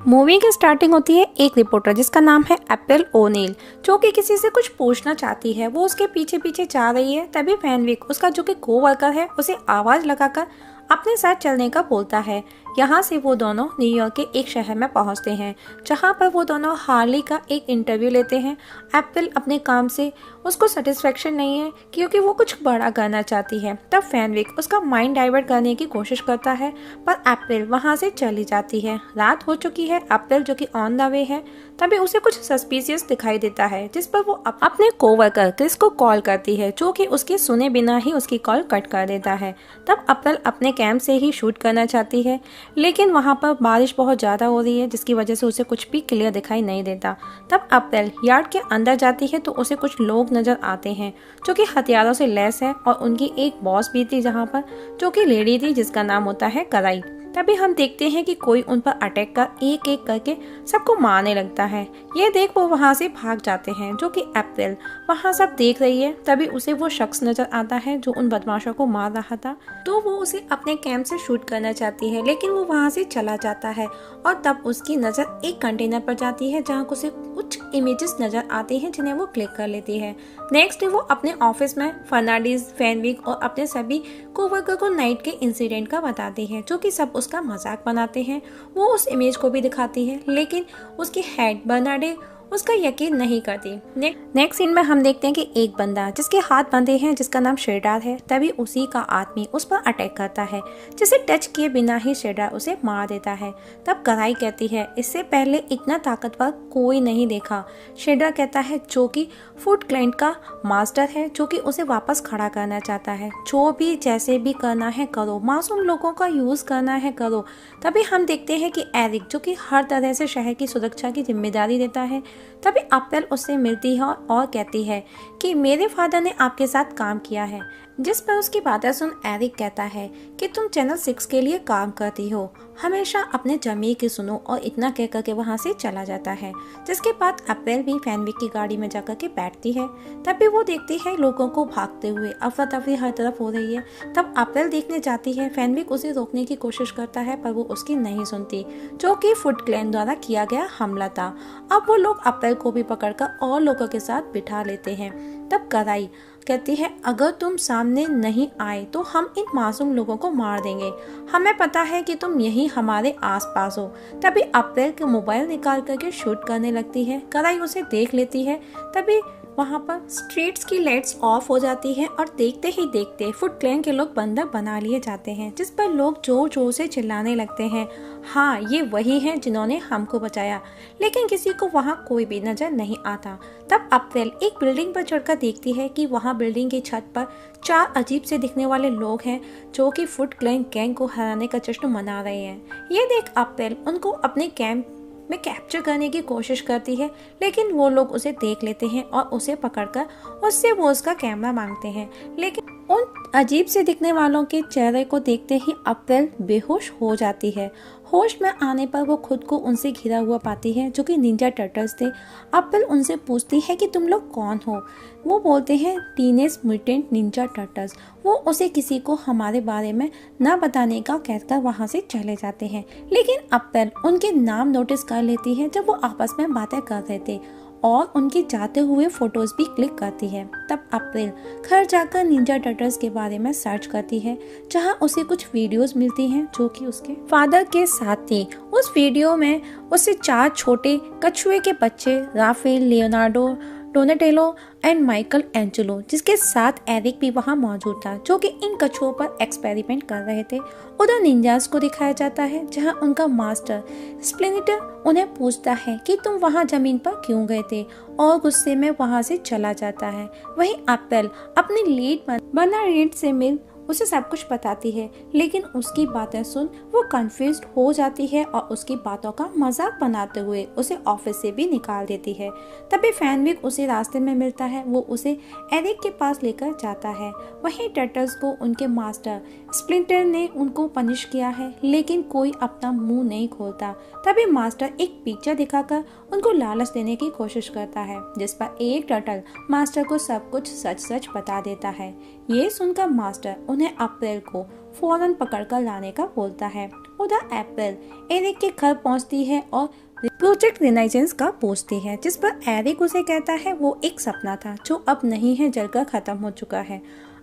Movie की starting होती है एक रिपोर्टर जिसका नाम है एप्रिल ओनील, जो कि किसी से कुछ पूछना चाहती है। वो उसके पीछे पीछे जा रही है, तभी फैनविक उसका जो कि कोवर्कर है उसे आवाज लगाकर अपने साथ चलने का बोलता है। यहाँ से वो दोनों न्यूयॉर्क के एक शहर में पहुँचते हैं, जहाँ पर वो दोनों हार्ली का एक इंटरव्यू लेते हैं। एप्रिल अपने काम से उसको सेटिस्फेक्शन नहीं है क्योंकि वो कुछ बड़ा करना चाहती है। तब फैनविक उसका माइंड डाइवर्ट करने की कोशिश करता है, पर एप्रिल वहाँ से चली जाती है। रात हो चुकी है। एप्रिल जो कि ऑन द वे है, तभी उसे कुछ सस्पिशियस दिखाई देता है, जिस पर वो अपने कोवर्कर क्रिस को कॉल करती है, जो कि उसके सुने बिना ही उसकी कॉल कट कर देता है। तब एप्रिल अपने कैंप से ही शूट करना चाहती है, लेकिन वहाँ पर बारिश बहुत ज़्यादा हो रही है, जिसकी वजह से उसे कुछ भी क्लियर दिखाई नहीं देता। तब एप्रिल यार्ड के अंदर जाती है तो उसे कुछ लोग नजर आते हैं जो कि हथियारों से लैस है, और उनकी एक बॉस भी थी जहाँ पर, जो कि लेडी थी जिसका नाम होता है कराई। तभी हम देखते हैं कि कोई उन पर अटैक कर एक एक करके सबको मारने लगता है। ये देख वो वहाँ से भाग जाते हैं, जो कि एप्रिल वहाँ सब देख रही है। तभी उसे वो शख्स नजर आता है जो उन बदमाशों को मार रहा था, तो वो उसे अपने कैंप से शूट करना चाहती है, लेकिन वो वहाँ से चला जाता है। और तब उसकी नज़र एक कंटेनर पर जाती है जहाँ उसे कुछ इमेजेस नजर आती हैं, जिन्हें वो क्लिक कर लेती है। नेक्स्ट डे वो अपने ऑफिस में फर्नांडिस, फैनविक और अपने सभी कोवर्कर को नाइट के इंसिडेंट का बताती है, जो कि सब उसका मजाक बनाते हैं। वो उस इमेज को भी दिखाती है, लेकिन उसकी हेड बर्नाडे उसका यकीन नहीं करती। नेक्स्ट सीन में हम देखते हैं कि एक बंदा जिसके हाथ बंधे हैं, जिसका नाम शेडार है, तभी उसी का आदमी उस पर अटैक करता है, जिसे टच किए बिना ही शेडार उसे मार देता है। तब कराई कहती है, इससे पहले इतना ताकतवर कोई नहीं देखा। शेडार कहता है, जो कि फूड क्लाइंट का मास्टर है, जो कि उसे वापस खड़ा करना चाहता है। जो भी जैसे भी करना है करो, मासूम लोगों का यूज करना है करो। तभी हम देखते हैं कि एरिक, जो कि हर तरह से शहर की सुरक्षा की जिम्मेदारी देता है, तभी एप्रिल उससे मिलती है और कहती है कि मेरे फादर ने आपके साथ काम किया है। जिस पर उसकी बातें सुन एरिक कहता है कि तुम चैनल 6 के लिए काम करती हो, हमेशा अपने जमीर की सुनो, और इतना कह करके वहाँ से चला जाता है। जिसके बाद एप्रिल भी फैनविक की गाड़ी में जाकर के बैठती है। तभी वो देखती है लोगों को भागते हुए, अफरा तफरी हर तरफ हो रही है। तब एप्रिल देखने जाती है। फैनविक उसे रोकने की कोशिश करता है, पर वो उसकी नहीं सुनती, जो कि फुट क्लैन द्वारा किया गया हमला था। अब वो लोग एप्रिल को भी पकड़कर और लोगों के साथ बिठा लेते हैं। तब कराई कहती है, अगर तुम सामने नहीं आए तो हम इन मासूम लोगों को मार देंगे। हमें पता है कि तुम यही हमारे आसपास हो। तभी अप्रैल के मोबाइल निकाल करके शूट करने लगती है। कराई उसे देख लेती है। तभी वहाँ पर स्ट्रीट्स की लाइट्स ऑफ हो जाती है, और देखते ही देखते फुट क्लैन के लोग बंधक बना लिए जाते हैं, जिस पर लोग जोर जोर से चिल्लाने लगते हैं, हाँ ये वही हैं जिन्होंने हमको बचाया। लेकिन किसी को वहाँ कोई भी नजर नहीं आता। तब अप्रैल एक बिल्डिंग पर चढ़कर देखती है कि वहाँ बिल्डिंग की छत पर 4 अजीब से दिखने वाले लोग हैं, जो कि फुट क्लैन गैंग को हराने का जश्न मना रहे हैं। ये देख अप्रैल उनको अपने कैंप में कैप्चर करने की कोशिश करती है, लेकिन वो लोग उसे देख लेते हैं और उसे पकड़कर उससे वो उसका कैमरा मांगते हैं। लेकिन उन अजीब से दिखने वालों के चेहरे को देखते ही अप्रैल बेहोश हो जाती है। होश में आने पर वो खुद को उनसे घिरा हुआ पाती है, जो कि निंजा टर्टल्स थे। अप्रैल उनसे पूछती है कि तुम लोग कौन हो। वो बोलते हैं टीनेज म्यूटेंट निंजा टर्टल्स। वो उसे किसी को हमारे बारे में न बताने का कहकर वहाँ से चले जाते हैं, लेकिन अप्रैल उनके नाम नोटिस कर लेती है जब वो आपस में बातें कर रहे थे, और उनके जाते हुए फोटोज भी क्लिक करती है। तब अप्रैल घर जाकर निंजा टर्टल्स के बारे में सर्च करती है, जहां उसे कुछ वीडियोस मिलती हैं जो कि उसके फादर के साथ थी। उस वीडियो में उसे 4 छोटे कछुए के बच्चे Raphael, Leonardo, Donatello and Michelangelo, जिसके साथ एरिक भी वहाँ मौजूद था, जो कि इन कछुओं पर एक्सपेरिमेंट कर रहे थे। उधर निंजास को दिखाया जाता है, जहाँ उनका मास्टर स्प्लिनिटर उन्हें पूछता है कि तुम वहाँ जमीन पर क्यों गए थे, और गुस्से में वहाँ से चला जाता है। वहीं एप्रिल अपनी लीड बर्नार्डिन से मिल उसे सब कुछ बताती है, लेकिन उसकी बातें सुन वो कंफ्यूज्ड हो जाती है और उसकी बातों का मजाक बनाते हुए उसे ऑफिस से भी निकाल देती है। तभी फैनविक उसे रास्ते में मिलता है। वो उसे एरिक के पास लेकर जाता है। वहीं टर्टल्स को उनके मास्टर स्प्लिंटर ने उनको पनिश किया है, लेकिन कोई अपना मुंह नहीं खोलता। तभी मास्टर एक पिक्चर दिखाकर उनको लालच देने की कोशिश करता है, जिस पर एक टर्टल मास्टर को सब कुछ सच सच बता देता है। ये सुनकर मास्टर उन्हें अप्रैल को फौरन पकड़कर लाने का बोलता है। उधर एप्पल एरिक के घर पहुंचती है और प्रोजेक्ट रिनाइजेंस का पूछती है, जिस पर एरिक उसे कहता है वो एक सपना था जो अब नहीं है, जलकर खत्म हो चुका है।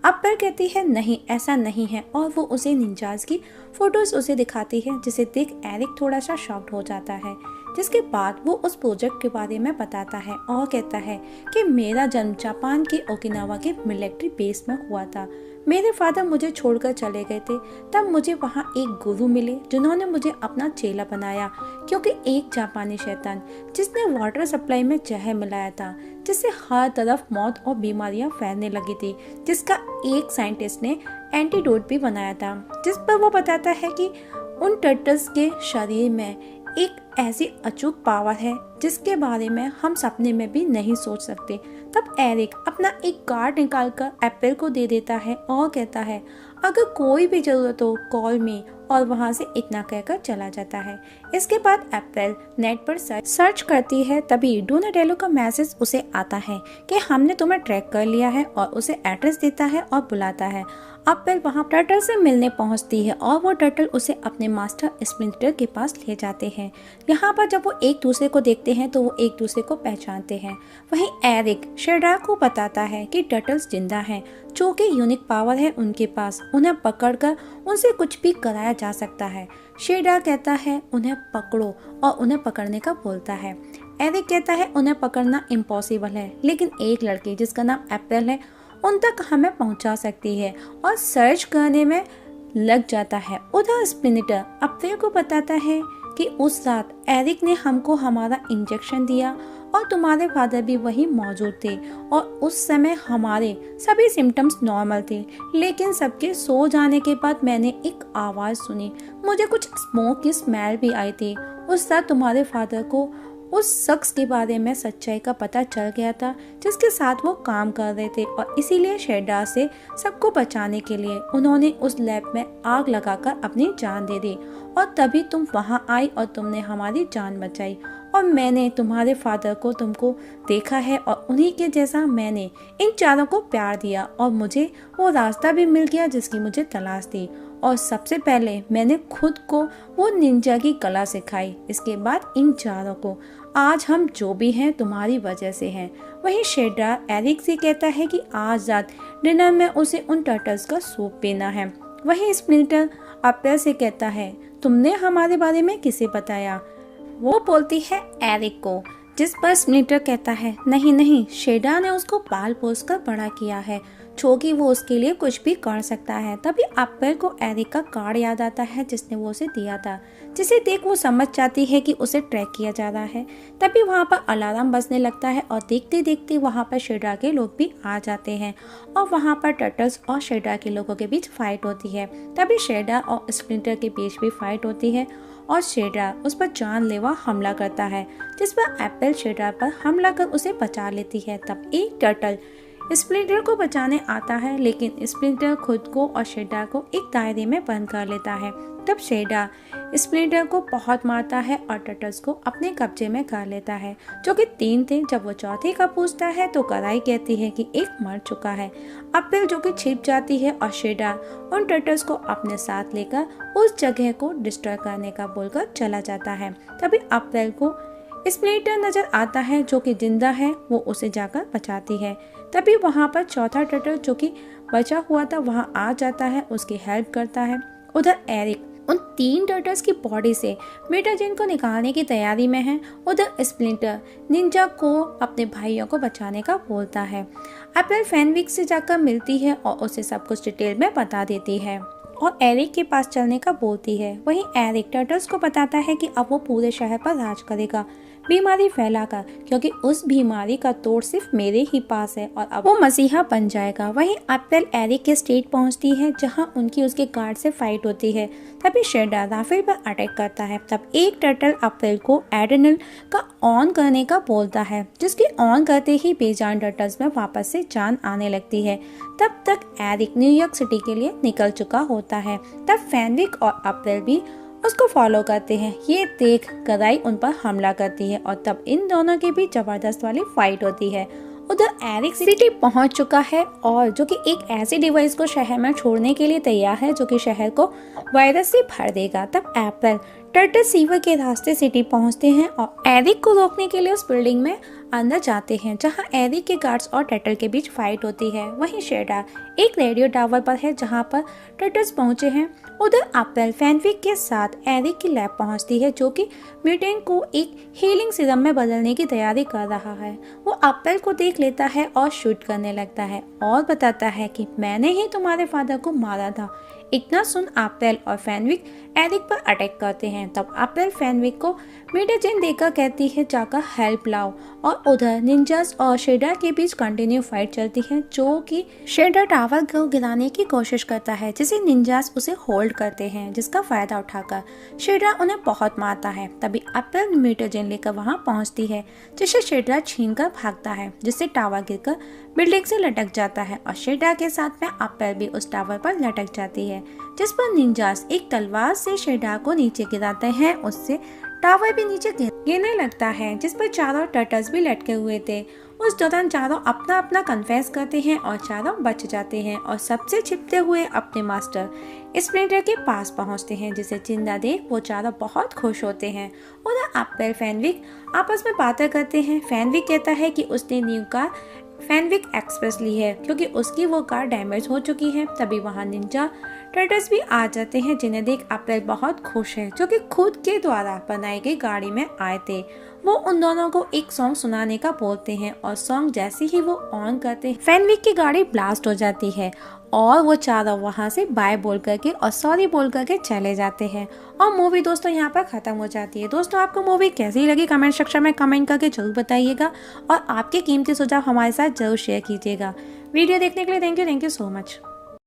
एप्पल कहती है नहीं, ऐसा नहीं है, और वो उसे निंजास की फोटोज उसे दिखाती है, जिसे देख एरिक थोड़ा सा शॉक्ड हो जाता है। जिसके बाद वो उस प्रोजेक्ट के बारे में बताता है और कहता है कि मेरा जन्म जापान के ओकिनावा के मिलिट्री बेस में हुआ था। मेरे फादर मुझे छोड़कर चले गए थे। तब मुझे वहाँ एक गुरु मिले जिन्होंने मुझे अपना चेला बनाया, क्योंकि एक जापानी शैतान जिसने वाटर सप्लाई में जहर मिलाया था, जिससे हर तरफ मौत और बीमारियां फैलने लगी थी, जिसका एक साइंटिस्ट ने एंटीडोट भी बनाया था। जिस पर वो बताता है कि उन टर्टल्स के शरीर में एक ऐसी अचूक पावर है जिसके बारे में हम सपने में भी नहीं सोच सकते। तब एरिक अपना एक कार्ड निकालकर एप्पल को दे देता है और कहता है अगर कोई भी जरूरत हो कॉल मी, और वहां से इतना कहकर चला जाता है। इसके बाद एप्पल नेट पर सर्च करती है, तभी डोनाटेलो का मैसेज उसे आता है कि हमने तुम्हें ट्रैक कर लिया है, और उसे एड्रेस देता है और बुलाता है। एप्पल वहां टर्टल से मिलने पहुंचती है और वो टर्टल उसे अपने मास्टर स्प्लिंटर के पास ले जाते हैं। यहाँ पर जब वो एक दूसरे को देखते हैं तो वो एक दूसरे को पहचानते हैं। वहीं एरिक शेडा को बताता है कि टर्टल्स जिंदा हैं, जो कि यूनिक पावर है उनके पास, उन्हें पकड़कर उनसे कुछ भी कराया जा सकता है। शेडा कहता है उन्हें पकड़ो और उन्हें पकड़ने का बोलता है। एरिक कहता है उन्हें पकड़ना इम्पॉसिबल है, लेकिन एक लड़की जिसका नाम एप्पल है उन तक हमें पहुंचा सकती है, और सर्च करने में लग जाता है। उधर स्प्लिंटर एप्पल को बताता है कि उस रात एरिक ने हमको हमारा इंजेक्शन दिया और तुम्हारे फादर भी वही मौजूद थे, और उस समय हमारे सभी सिम्टम्स नॉर्मल थे, लेकिन सबके सो जाने के बाद मैंने एक आवाज सुनी। मुझे कुछ स्मोक की स्मेल भी आई थी। उस रात तुम्हारे फादर को उस शख्स के बारे में सच्चाई का पता चल गया था जिसके साथ वो काम कर रहे थे, और इसीलिए शेडा से सबको बचाने के लिए उन्होंने उस लैब में आग लगाकर अपनी जान दे दी, और तभी तुम वहाँ आई और तुमने हमारी जान बचाई, और मैंने तुम्हारे फादर को तुमको देखा है, और उन्हीं के जैसा मैंने इन चारों को प्यार दिया, और मुझे वो रास्ता भी मिल गया जिसकी मुझे तलाश थी, और सबसे पहले मैंने खुद को वो निंजा की कला सिखाई। इसके बाद इन चारों को आज हम जो भी हैं तुम्हारी वजह से हैं। वहीं शेडा एरिक से कहता है कि आज रात डिनर में उसे उन टर्टल्स का सूप पीना है। वहीं स्प्लिंटर एप्पल से कहता है तुमने हमारे बारे में किसे बताया? वो बोलती है एरिक को, जिस पर स्प्लिंटर कहता है नहीं नहीं, शेडा ने उसको पाल पोस कर बड़ा किया है, जो कि वो उसके लिए कुछ भी कर सकता है। तभी एप्पल को एरिक का कार्ड याद आता है जिसने वो उसे दिया था, जिसे देख वो समझ जाती है कि उसे ट्रैक किया जा रहा है। तभी वहाँ पर अलार्म बजने लगता है, और देखते देखते वहाँ पर शेडा के लोग भी आ जाते हैं, और वहाँ पर टर्टल्स और शेडा के लोगों के बीच फाइट होती है। तभी शेडा और स्प्लिंटर के बीच भी फाइट होती है, और शेडा उस पर जानलेवा हमला करता है, जिस पर एप्पल शेडा पर हमला कर उसे बचा लेती है। तब एक टर्टल स्प्लिंटर को बचाने आता है, लेकिन स्प्लिंटर खुद को और शेडा को एक दायरे में बंद कर लेता है। तब शेडा स्प्लिंटर को बहुत मारता है और टर्टल्स को अपने कब्जे में कर लेता है, जो कि 3 थे। जब वो चौथे का पूछता है तो कराई कहती है कि एक मर चुका है। एप्पल जो कि छिप जाती है, और शेडा उन टर्टल्स को अपने साथ लेकर उस जगह को डिस्ट्रॉय करने का बोलकर चला जाता है। तभी एप्पल को स्प्लिंटर नजर आता है जो कि जिंदा है, वो उसे जाकर बचाती है। तभी वहाँ पर चौथा टर्टल जो कि बचा हुआ था वहाँ आ जाता है, उसकी हेल्प करता है। उधर एरिक उन 3 टर्टल्स की बॉडी से मेटाजिन को निकालने की तैयारी में है। उधर स्प्लिंटर निंजा को अपने भाइयों को बचाने का बोलता है। एप्पल फैनविक से जाकर मिलती है और उसे सब कुछ डिटेल में बता देती है, और एरिक के पास चलने का बोलती है। वहीं एरिक टर्टल्स को बताता है कि अब वो पूरे शहर पर राज करेगा, बीमारी फैलाकर, क्योंकि उस बीमारी का तोड़ सिर्फ मेरे ही पास है, और अब वो मसीहा बन जाएगा। वहीं एप्पल एरिक के स्टेट पहुंचती है जहां उनकी उसके गार्ड से फाइट होती है। तभी शेडा राफेल पर अटैक करता है। तब एक टर्टल एप्पल को एड्रेनल का ऑन करने का बोलता है, जिसकी ऑन करते ही बेजान टर्टल्स में वापस से जान आने लगती है। तब तक एरिक न्यूयॉर्क सिटी के लिए निकल चुका होता है। तब फैनविक और एप्पल भी उसको फॉलो करते हैं। ये देख कराई उन पर हमला करती है, और तब इन दोनों के बीच जबरदस्त वाली फाइट होती है, उधर एरिक सिटी पहुंच चुका है और जो कि एक ऐसी डिवाइस को शहर में छोड़ने के लिए तैयार है जो कि शहर को वायरस से भर देगा। तब एप्पल टर्टल सीवर के रास्ते सिटी पहुंचते हैं और एरिक को रोकने के लिए उस बिल्डिंग में अंदर जाते हैं जहां एरिक के गार्ड्स और टर्टल के बीच फाइट होती है। वहीं शेडार एक रेडियो टावर पर है जहां पर टर्टल्स पहुंचे हैं। उधर एप्पल फैनविक के साथ एरिक की लैब पहुंचती है जो कि म्यूटेंट को एक हीलिंग सीरम में बदलने की तैयारी कर रहा है। वो एप्पल को देख लेता है और शूट करने लगता है और बताता है कि मैंने ही तुम्हारे फादर को मारा था। इतना सुन एप्पल और फैनविक एरिक पर अटैक करते हैं। तब एप्पल फैनविक को म्यूटेजन देकर कहती है जाकर हेल्प लाओ और उधर निंजास और शेडार के बीच कंटिन्यू फाइट चलती है जो कि शेडार टावर को गिराने की कोशिश करता है जिसे निंजास उसे होल्ड करते हैं जिसका फायदा उठाकर शेडार उन्हें बहुत मारता है। तभी एप्पल म्यूटेजन लेकर वहां पहुंचती है जिसे शेडार छीन कर भागता है जिससे टावर गिरकर बिल्डिंग से लटक जाता है और शेडार के साथ में एप्पल भी उस टावर पर लटक जाती है जिस पर निंजास एक तलवार से शेडार को नीचे गिराते हैं। उससे टावर भी नीचे गिरने लगता है जिस पर चारों टर्टल्स भी लटके हुए थे। उस दौरान चारों अपना अपना कन्फेस करते हैं और चारों बच जाते हैं और सबसे छिपते हुए अपने मास्टर स्प्लिंटर के पास पहुंचते हैं जिसे जिंदा देख वो चारों बहुत खुश होते हैं। उधर एप्पल फैनविक आपस में बातें करते हैं। फैनविक कहता है कि उसने न्यू कार फैनविक एक्सप्रेस ली है क्योंकि उसकी वो कार डैमेज हो चुकी है। तभी वहाँ निंजा टर्टल्स भी आ जाते हैं जिन्हें देख एप्पल बहुत खुश है जो कि खुद के द्वारा बनाई गई गाड़ी में आए थे। वो उन दोनों को एक सॉन्ग सुनाने का बोलते हैं और सॉन्ग जैसे ही वो ऑन करते हैं फैनविक की गाड़ी ब्लास्ट हो जाती है और वो चारों वहाँ से बाय बोल करके और सॉरी बोल करके चले जाते हैं और मूवी दोस्तों यहाँ पर खत्म हो जाती है। दोस्तों आपको मूवी कैसी लगी कमेंट सेक्शन में कमेंट करके जरूर बताइएगा और आपके कीमती सुझाव हमारे साथ जरूर शेयर कीजिएगा। वीडियो देखने के लिए थैंक यू सो मच।